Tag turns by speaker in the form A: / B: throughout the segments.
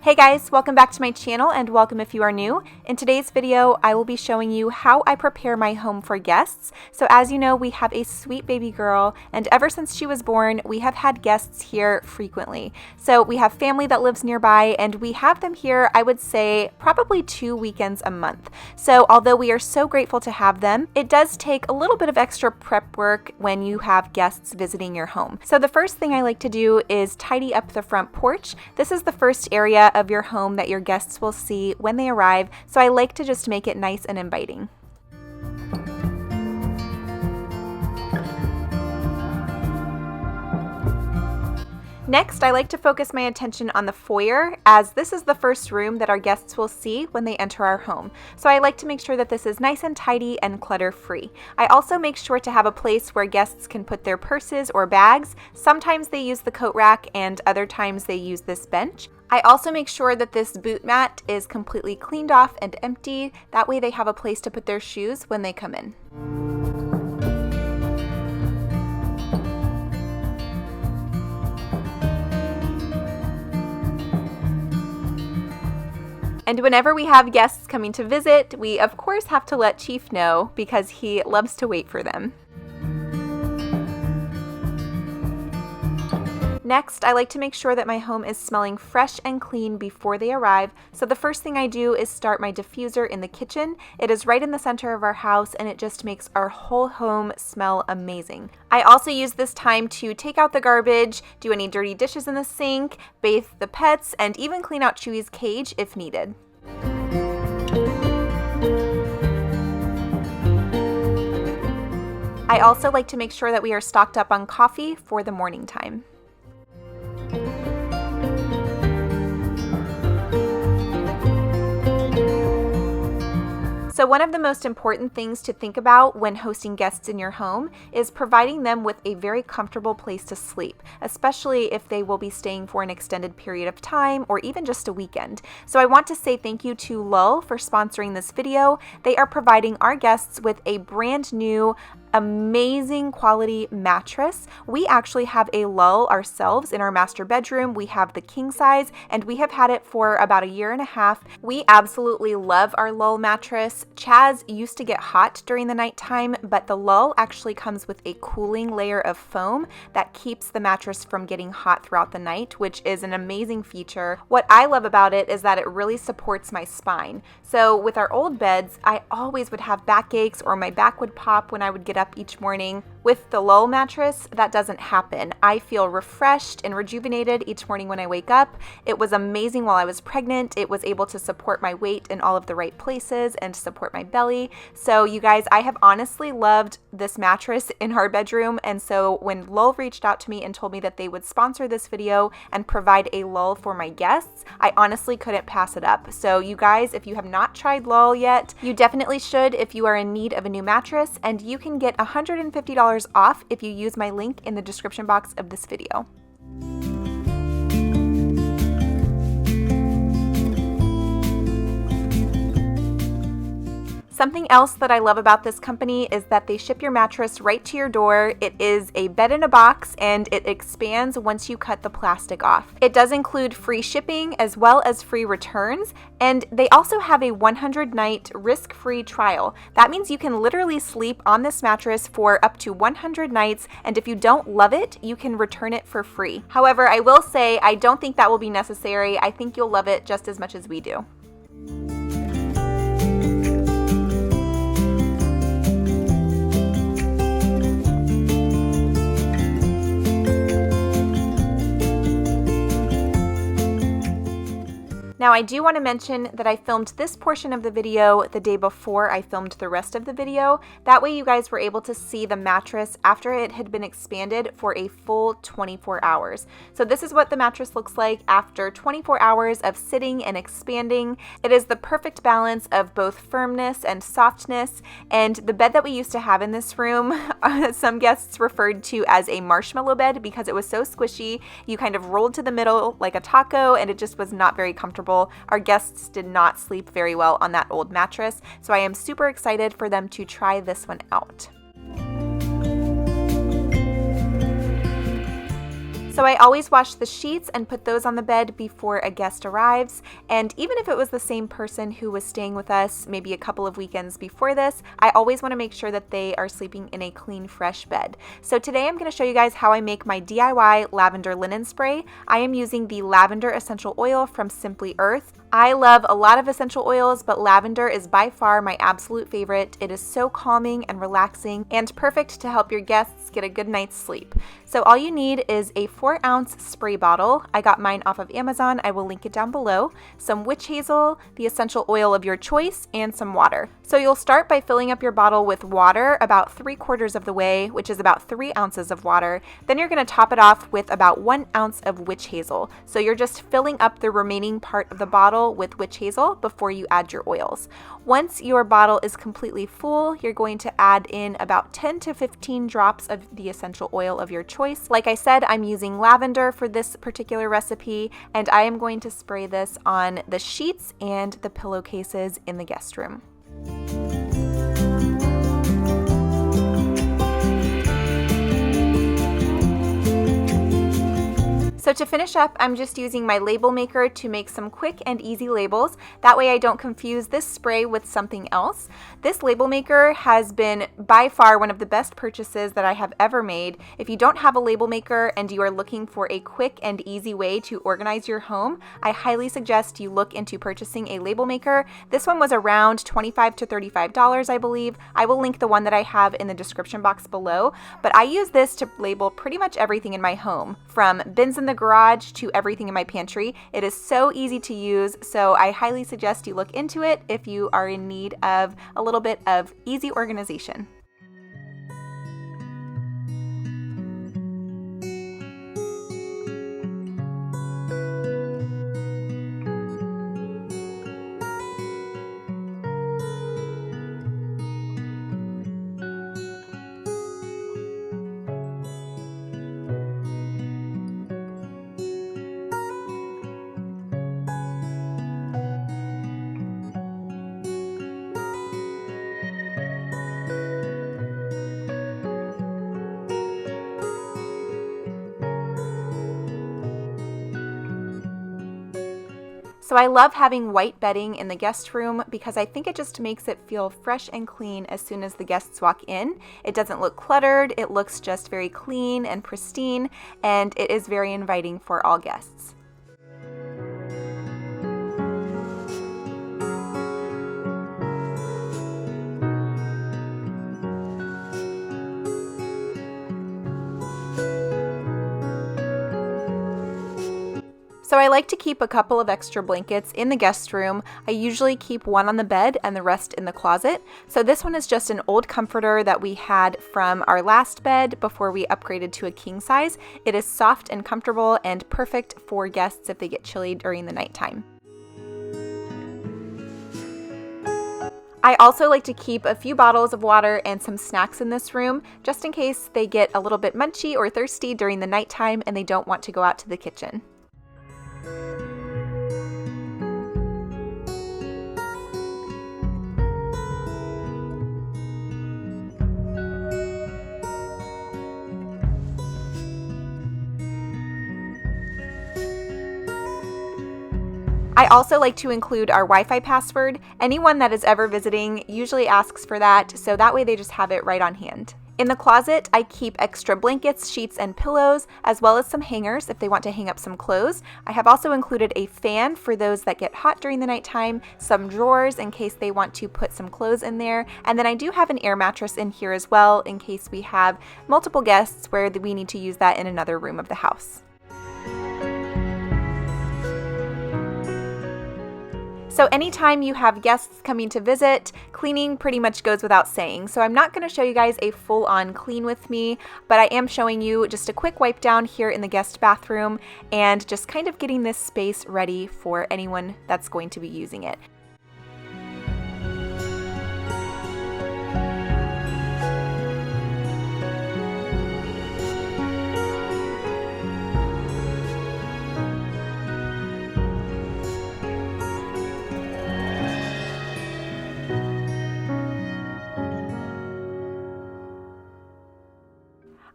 A: Hey guys, welcome back to my channel and welcome if you are new. In today's video, I will be showing you how I prepare my home for guests. So as you know, we have a sweet baby girl, and ever since she was born, we have had guests here frequently. So we have family that lives nearby, and we have them here, I would say, probably 2 weekends a month. So although we are so grateful to have them, it does take a little bit of extra prep work when you have guests visiting your home. So the first thing I like to do is tidy up the front porch. This is the first area of your home that your guests will see when they arrive, so I like to just make it nice and inviting. Next, I like to focus my attention on the foyer, as this is the first room that our guests will see when they enter our home. So I like to make sure that this is nice and tidy and clutter-free. I also make sure to have a place where guests can put their purses or bags. Sometimes they use the coat rack and other times they use this bench. I also make sure that this boot mat is completely cleaned off and emptied. That way they have a place to put their shoes when they come in. And whenever we have guests coming to visit, we of course have to let Chief know because he loves to wait for them. Next, I like to make sure that my home is smelling fresh and clean before they arrive, so the first thing I do is start my diffuser in the kitchen. It is right in the center of our house and it just makes our whole home smell amazing. I also use this time to take out the garbage, do any dirty dishes in the sink, bathe the pets, and even clean out Chewy's cage if needed. I also like to make sure that we are stocked up on coffee for the morning time. So one of the most important things to think about when hosting guests in your home is providing them with a very comfortable place to sleep, especially if they will be staying for an extended period of time or even just a weekend. So I want to say thank you to Lull for sponsoring this video. They are providing our guests with a brand new amazing quality mattress. We actually have a Lull ourselves in our master bedroom. We have the king size and we have had it for about 1.5 years. We absolutely love our Lull mattress. Chaz used to get hot during the nighttime, but the Lull actually comes with a cooling layer of foam that keeps the mattress from getting hot throughout the night, which is an amazing feature. What I love about it is that it really supports my spine. So with our old beds, I always would have backaches or my back would pop when I would get up each morning. With the Lull mattress, that doesn't happen. I feel refreshed and rejuvenated each morning when I wake up. It was amazing while I was pregnant. It was able to support my weight in all of the right places and support my belly. So you guys, I have honestly loved this mattress in our bedroom. And so when Lull reached out to me and told me that they would sponsor this video and provide a Lull for my guests, I honestly couldn't pass it up. So you guys, if you have not tried Lull yet, you definitely should if you are in need of a new mattress, and you can get $150 off if you use my link in the description box of this video. Something else that I love about this company is that they ship your mattress right to your door. It is a bed in a box and it expands once you cut the plastic off. It does include free shipping as well as free returns, and they also have a 100-night risk-free trial. That means you can literally sleep on this mattress for up to 100 nights, and if you don't love it, you can return it for free. However, I will say I don't think that will be necessary. I think you'll love it just as much as we do. Now I do want to mention that I filmed this portion of the video the day before I filmed the rest of the video. That way you guys were able to see the mattress after it had been expanded for a full 24 hours. So this is what the mattress looks like after 24 hours of sitting and expanding. It is the perfect balance of both firmness and softness, and the bed that we used to have in this room, some guests referred to as a marshmallow bed because it was so squishy. You kind of rolled to the middle like a taco and it just was not very comfortable. Our guests did not sleep very well on that old mattress, so I am super excited for them to try this one out. So I always wash the sheets and put those on the bed before a guest arrives. And even if it was the same person who was staying with us maybe a couple of weekends before this, I always want to make sure that they are sleeping in a clean, fresh bed. So today I'm going to show you guys how I make my DIY lavender linen spray. I am using the lavender essential oil from Simply Earth. I love a lot of essential oils, but lavender is by far my absolute favorite. It is so calming and relaxing and perfect to help your guests get a good night's sleep. So all you need is a 4-ounce spray bottle. I got mine off of Amazon. I will link it down below. Some witch hazel, the essential oil of your choice, and some water. So you'll start by filling up your bottle with water about 3/4 of the way, which is about 3 ounces of water. Then you're going to top it off with about 1 ounce of witch hazel. So you're just filling up the remaining part of the bottle with witch hazel before you add your oils. Once your bottle is completely full, you're going to add in about 10 to 15 drops of the essential oil of your choice. Like I said, I'm using lavender for this particular recipe, and I am going to spray this on the sheets and the pillowcases in the guest room. So to finish up, I'm just using my label maker to make some quick and easy labels. That way I don't confuse this spray with something else. This label maker has been by far one of the best purchases that I have ever made. If you don't have a label maker and you are looking for a quick and easy way to organize your home, I highly suggest you look into purchasing a label maker. This one was around $25 to $35, I believe. I will link the one that I have in the description box below, but I use this to label pretty much everything in my home, from bins in the garage to everything in my pantry. It is so easy to use, so I highly suggest you look into it if you are in need of a little bit of easy organization. So I love having white bedding in the guest room because I think it just makes it feel fresh and clean as soon as the guests walk in. It doesn't look cluttered, it looks just very clean and pristine, and it is very inviting for all guests. So I like to keep a couple of extra blankets in the guest room. I usually keep one on the bed and the rest in the closet. So this one is just an old comforter that we had from our last bed before we upgraded to a king size. It is soft and comfortable and perfect for guests if they get chilly during the nighttime. I also like to keep a few bottles of water and some snacks in this room, just in case they get a little bit munchy or thirsty during the nighttime and they don't want to go out to the kitchen. I also like to include our Wi-Fi password. Anyone that is ever visiting usually asks for that, so that way they just have it right on hand. In the closet, I keep extra blankets, sheets, and pillows, as well as some hangers if they want to hang up some clothes. I have also included a fan for those that get hot during the nighttime, some drawers in case they want to put some clothes in there, and then I do have an air mattress in here as well in case we have multiple guests where we need to use that in another room of the house. So anytime you have guests coming to visit, cleaning pretty much goes without saying. So I'm not going to show you guys a full-on clean with me, but I am showing you just a quick wipe down here in the guest bathroom and just kind of getting this space ready for anyone that's going to be using it.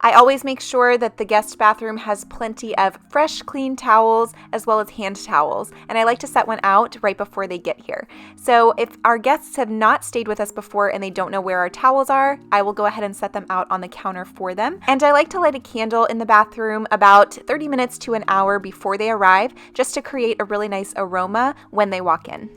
A: I always make sure that the guest bathroom has plenty of fresh, clean towels as well as hand towels, and I like to set one out right before they get here. So if our guests have not stayed with us before and they don't know where our towels are, I will go ahead and set them out on the counter for them. And I like to light a candle in the bathroom about 30 minutes to an hour before they arrive, just to create a really nice aroma when they walk in.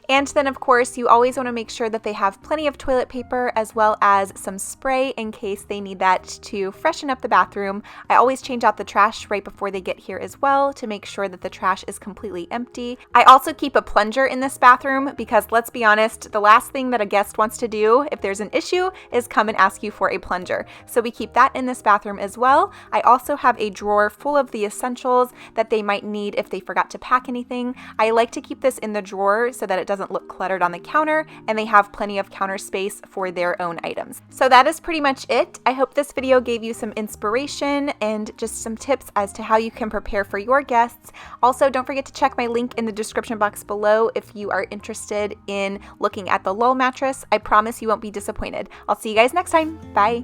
A: And then, of course, you always want to make sure that they have plenty of toilet paper as well as some spray in case they need that to freshen up the bathroom. I always change out the trash right before they get here as well to make sure that the trash is completely empty. I also keep a plunger in this bathroom because, let's be honest, the last thing that a guest wants to do if there's an issue is come and ask you for a plunger. So we keep that in this bathroom as well. I also have a drawer full of the essentials that they might need if they forgot to pack anything. I like to keep this in the drawer so that it doesn't look cluttered on the counter and they have plenty of counter space for their own items. So that is pretty much it. I hope this video gave you some inspiration and just some tips as to how you can prepare for your guests. Also, don't forget to check my link in the description box below if you are interested in looking at the Lull mattress. I promise you won't be disappointed. I'll see you guys next time. Bye.